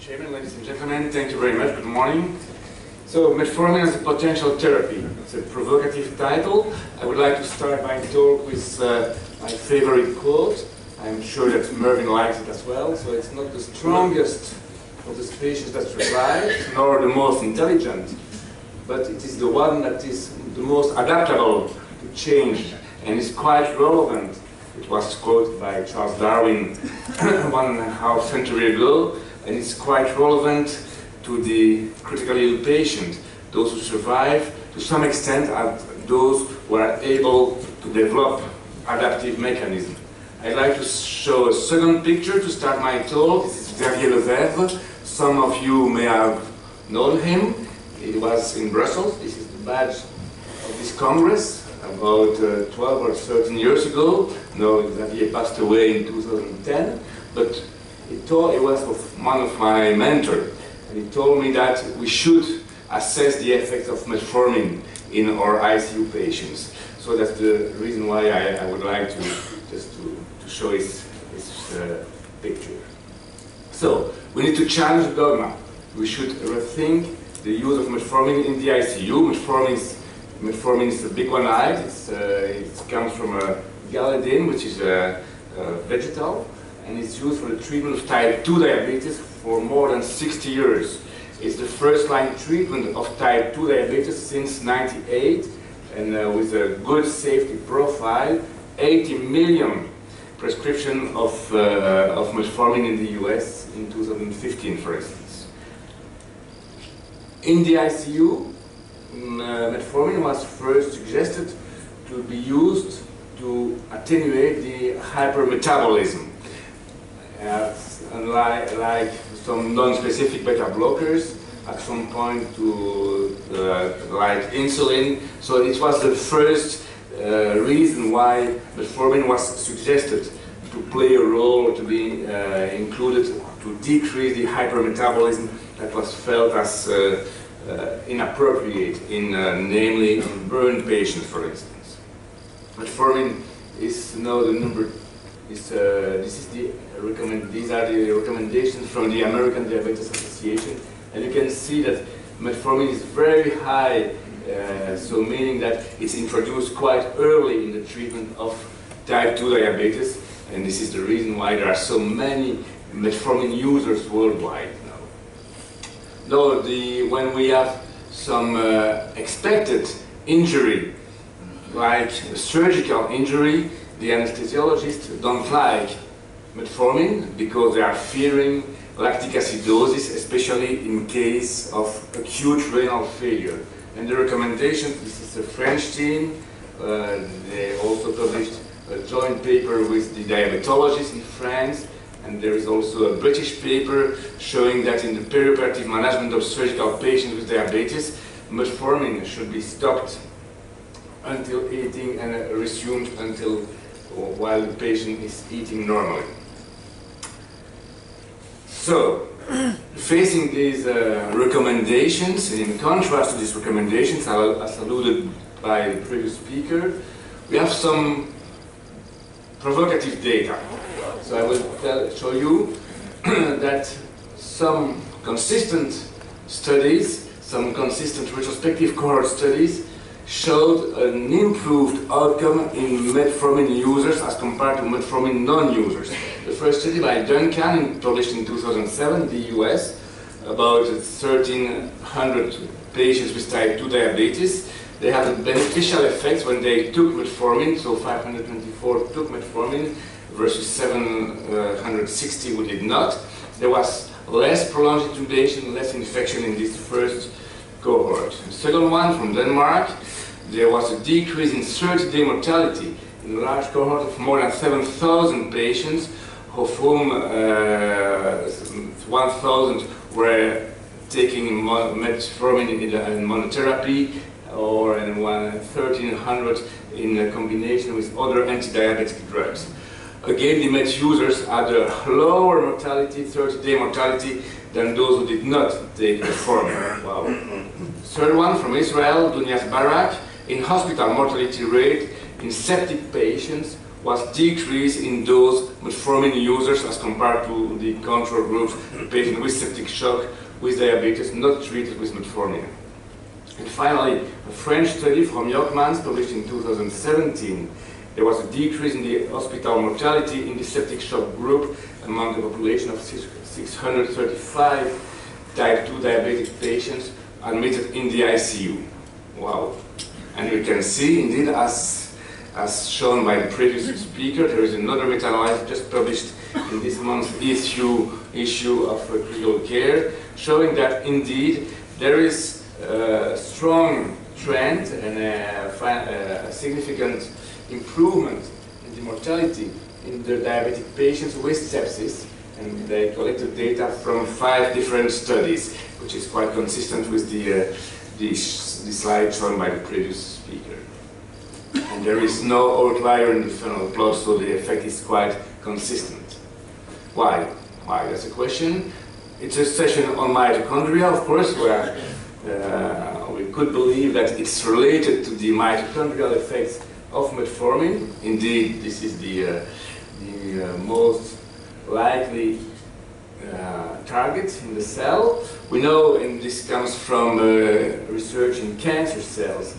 Chairman, ladies and gentlemen, thank you very much. Good morning. So, Metformin as a potential therapy. It's a provocative title. I would like to start my talk with my favorite quote. I'm sure that Mervyn likes it as well. So, it's not the strongest of the species that survives, nor the most intelligent, but it is the one that is the most adaptable to change and is quite relevant. It was quoted by Charles Darwin 1.5 centuries ago, and it's quite relevant to the critically ill patient. Those who survive, to some extent, are those who are able to develop adaptive mechanisms. I'd like to show a second picture to start my talk. This is Xavier Lefebvre. Some of you may have known him. He was in Brussels. This is the badge of this Congress about 12 or 13 years ago. No, Xavier passed away in 2010, but he was one of my mentors, and he told me that we should assess the effects of metformin in our ICU patients. So that's the reason why I would like to just to show his picture. So we need to challenge the dogma. We should rethink the use of metformin in the ICU. Metformin is a big one-eyed. It comes from a gliadin, which is a vegetal, and it's used for the treatment of type 2 diabetes for more than 60 years. It's the first-line treatment of type 2 diabetes since '98, and with a good safety profile. 80 million prescriptions of metformin in the US in 2015, for instance. In the ICU, metformin was first suggested to be used to attenuate the hypermetabolism. Like some non-specific beta blockers, at some point to like insulin. So it was the first reason why metformin was suggested to play a role, to be included to decrease the hypermetabolism that was felt as inappropriate in namely in burned patients, for instance. Metformin is now the number. These are the recommendations from the American Diabetes Association, and you can see that metformin is very high, so meaning that it's introduced quite early in the treatment of type 2 diabetes, and this is the reason why there are so many metformin users worldwide now. Though when we have some expected injury, like a surgical injury, the anesthesiologists don't like metformin because they are fearing lactic acidosis, especially in case of acute renal failure. And the recommendation, this is a French team, they also published a joint paper with the diabetologists in France, and there is also a British paper showing that in the perioperative management of surgical patients with diabetes, metformin should be stopped until eating and resumed until while the patient is eating normally. So, facing these recommendations, and in contrast to these recommendations, as alluded by the previous speaker, we have some provocative data. So I will show you that some consistent studies, some consistent retrospective cohort studies showed an improved outcome in metformin users as compared to metformin non-users. The first study by Duncan, published in 2007 in the US, about 1,300 patients with type 2 diabetes. They had a beneficial effects when they took metformin, so 524 took metformin versus 760 who did not. There was less prolonged intubation, less infection in this first cohort. The second one from Denmark, there was a decrease in 30-day mortality in a large cohort of more than 7,000 patients, of whom 1,000 were taking metformin in monotherapy, or 1,300 in combination with other anti-diabetic drugs. Again, the MET users had a lower mortality, 30-day mortality, than those who did not take metformin. Wow. Third one from Israel, Dunias Barak, in hospital mortality rate in septic patients was decreased in those metformin users as compared to the control groups, the patient with septic shock, with diabetes, not treated with metformin. And finally, a French study from Jochmans, published in 2017, there was a decrease in the hospital mortality in the septic shock group among the population of 635 type 2 diabetic patients admitted in the ICU. Wow. And you can see, indeed, as shown by the previous speaker, there is another meta-analysis just published in this month's issue of Critical Care, showing that, indeed, there is a strong trend and a significant improvement in the mortality in the diabetic patients with sepsis, and they collected data from 5 different studies, which is quite consistent with the slide shown by the previous speaker. And there is no outlier in the funnel plot, so the effect is quite consistent. Why? Why? That's a question. It's a session on mitochondria, of course, where we could believe that it's related to the mitochondrial effects of metformin. Indeed, this is the most likely target in the cell. We know, and this comes from research in cancer cells,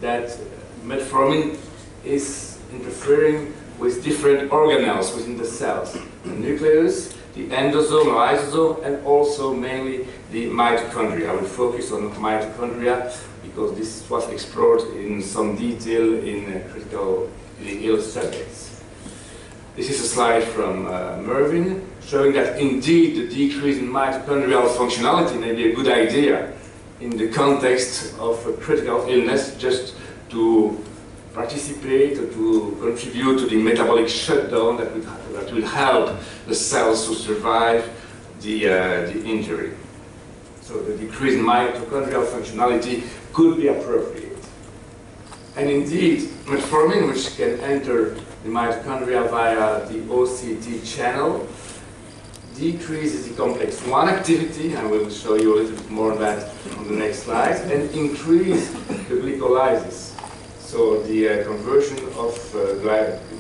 that metformin is interfering with different organelles within the cells. The nucleus, the endosome, lysosome, and also mainly the mitochondria. I will focus on mitochondria because this was explored in some detail in critically ill subjects. This is a slide from Mervyn, showing that indeed the decrease in mitochondrial functionality may be a good idea in the context of a critical illness, just to participate or to contribute to the metabolic shutdown that will help the cells to survive the injury. So the decrease in mitochondrial functionality could be appropriate. And indeed, metformin, which can enter the mitochondria via the OCT channel, decreases the complex 1 activity, and we'll show you a little bit more of that on the next slide, and increase the glycolysis. So the conversion of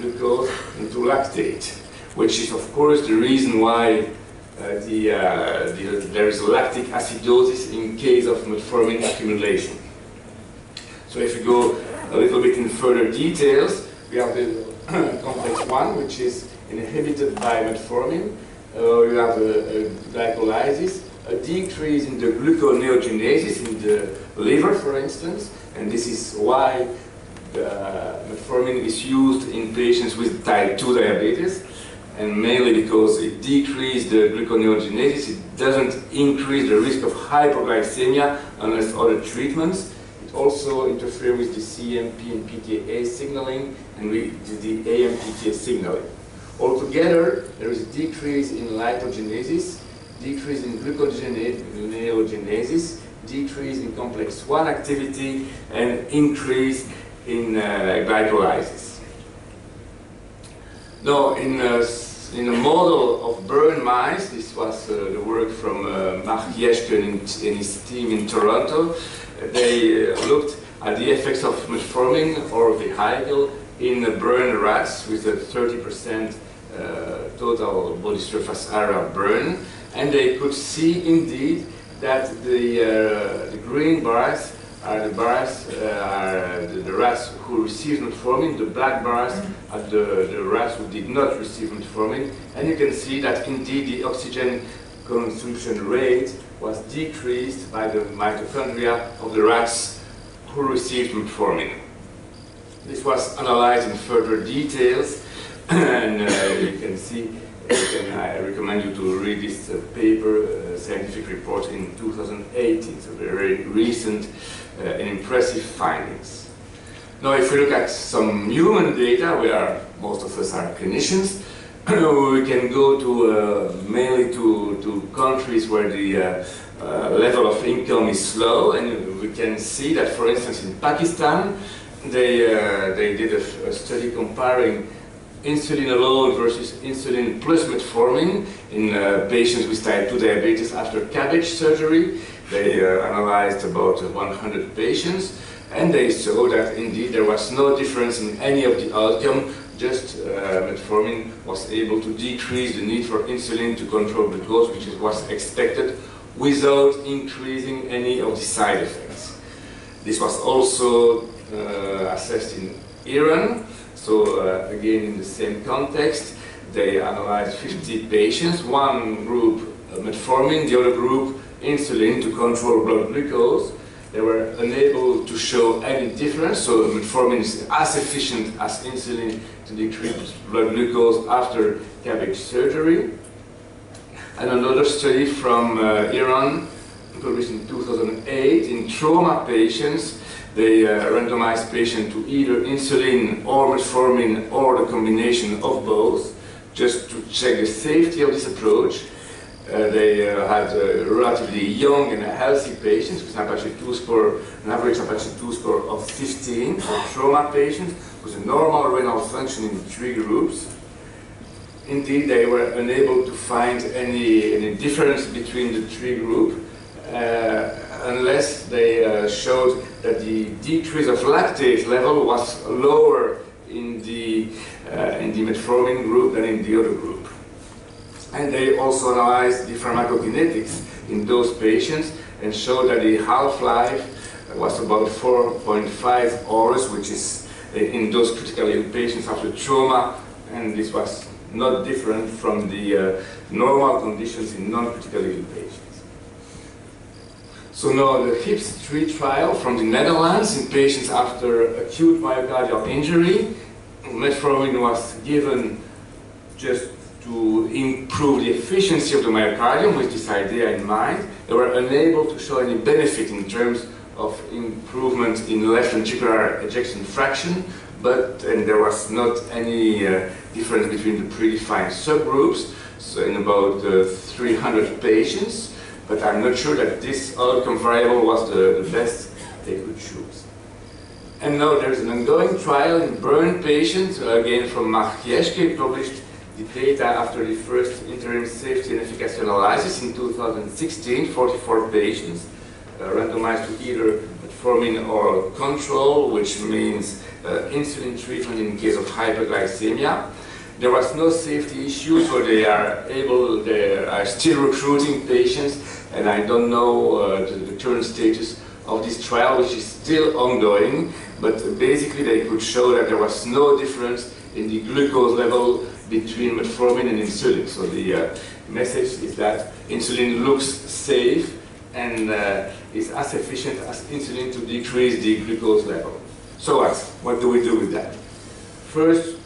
glucose into lactate, which is of course the reason why there is lactic acidosis in case of metformin accumulation. So if we go a little bit in further details, we have the complex 1, which is inhibited by metformin. You have a glycolysis, a decrease in the gluconeogenesis in the liver, for instance, and this is why metformin is used in patients with type 2 diabetes, and mainly because it decreases the gluconeogenesis. It doesn't increase the risk of hypoglycemia unless other treatments. It also interferes with the CMP and PTA signaling and with the AMPK signaling. Altogether, there is a decrease in lipogenesis, decrease in gluconeogenesis, decrease in complex 1 activity, and increase in glycolysis. Now, in a model of burn mice, this was the work from Mark Jeschke and his team in Toronto, they looked at the effects of metformin or vehicle in burn rats with a 30% total body surface area burn, and they could see indeed that the green bars are the rats who received metformin, the black bars are the rats who did not receive metformin, and you can see that indeed the oxygen consumption rate was decreased by the mitochondria of the rats who received metformin. This was analyzed in further details, and you can see, I recommend you to read this paper, scientific report in 2018, so very recent and impressive findings. Now, if we look at some human data, where most of us are clinicians, we can go to mainly to countries where the level of income is low, and we can see that, for instance, in Pakistan, they did a study comparing insulin alone versus insulin plus metformin in patients with type 2 diabetes after CABG surgery. They analyzed about 100 patients, and they saw that indeed there was no difference in any of the outcome just metformin was able to decrease the need for insulin to control glucose, which was expected, without increasing any of the side effects. This was also assessed in Iran, so again in the same context. They analyzed 50 patients, one group metformin, the other group insulin to control blood glucose. They were unable to show any difference, so metformin is as efficient as insulin to decrease blood glucose after CABG surgery. And another study from Iran, published in 2008, in trauma patients, they randomized patients to either insulin or metformin or the combination of both, just to check the safety of this approach. They had relatively young and healthy patients with an average Apache 2 score of 15 for trauma patients with a normal renal function in 3 groups. Indeed, they were unable to find any difference between the 3 groups unless they showed that the decrease of lactate level was lower in the metformin group than in the other group. And they also analyzed the pharmacokinetics in those patients and showed that the half-life was about 4.5 hours, which is in those critically ill patients after trauma, and this was not different from the normal conditions in non-critically ill patients. So now the HIPS-3 trial from the Netherlands in patients after acute myocardial injury. Metformin was given just to improve the efficiency of the myocardium with this idea in mind. They were unable to show any benefit in terms of improvement in left ventricular ejection fraction, and there was not any difference between the predefined subgroups, so in about 300 patients, but I'm not sure that this outcome variable was the best they could choose. And now there's an ongoing trial in burn patients, again from Markieszke, published the data after the first interim safety and efficacy analysis in 2016, 44 patients, randomized to either metformin or control, which means insulin treatment in case of hyperglycemia. There was no safety issue, so they are still recruiting patients, and I don't know the current status of this trial, which is still ongoing, but basically they could show that there was no difference in the glucose level between metformin and insulin. So the message is that insulin looks safe and is as efficient as insulin to decrease the glucose level. So what do we do with that? First,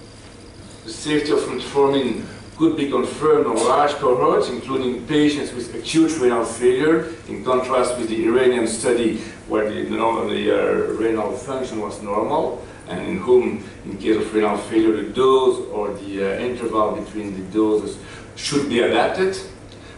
the safety of metformin could be confirmed on large cohorts, including patients with acute renal failure, in contrast with the Iranian study where the renal function was normal, and in whom, in case of renal failure, the dose or the interval between the doses should be adapted.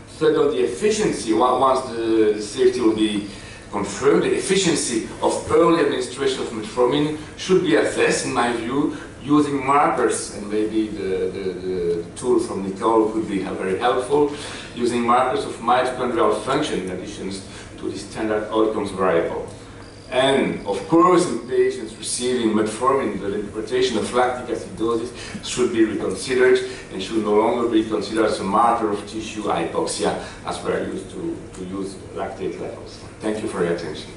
Second, the efficiency, once the safety will be confirmed, the efficiency of early administration of metformin should be assessed, in my view, using markers, and maybe the tool from Nicole could be very helpful, using markers of mitochondrial function in addition to the standard outcomes variable. And of course, in patients receiving metformin, the interpretation of lactic acidosis should be reconsidered and should no longer be considered as a marker of tissue hypoxia as we are used to use lactate levels. Thank you for your attention.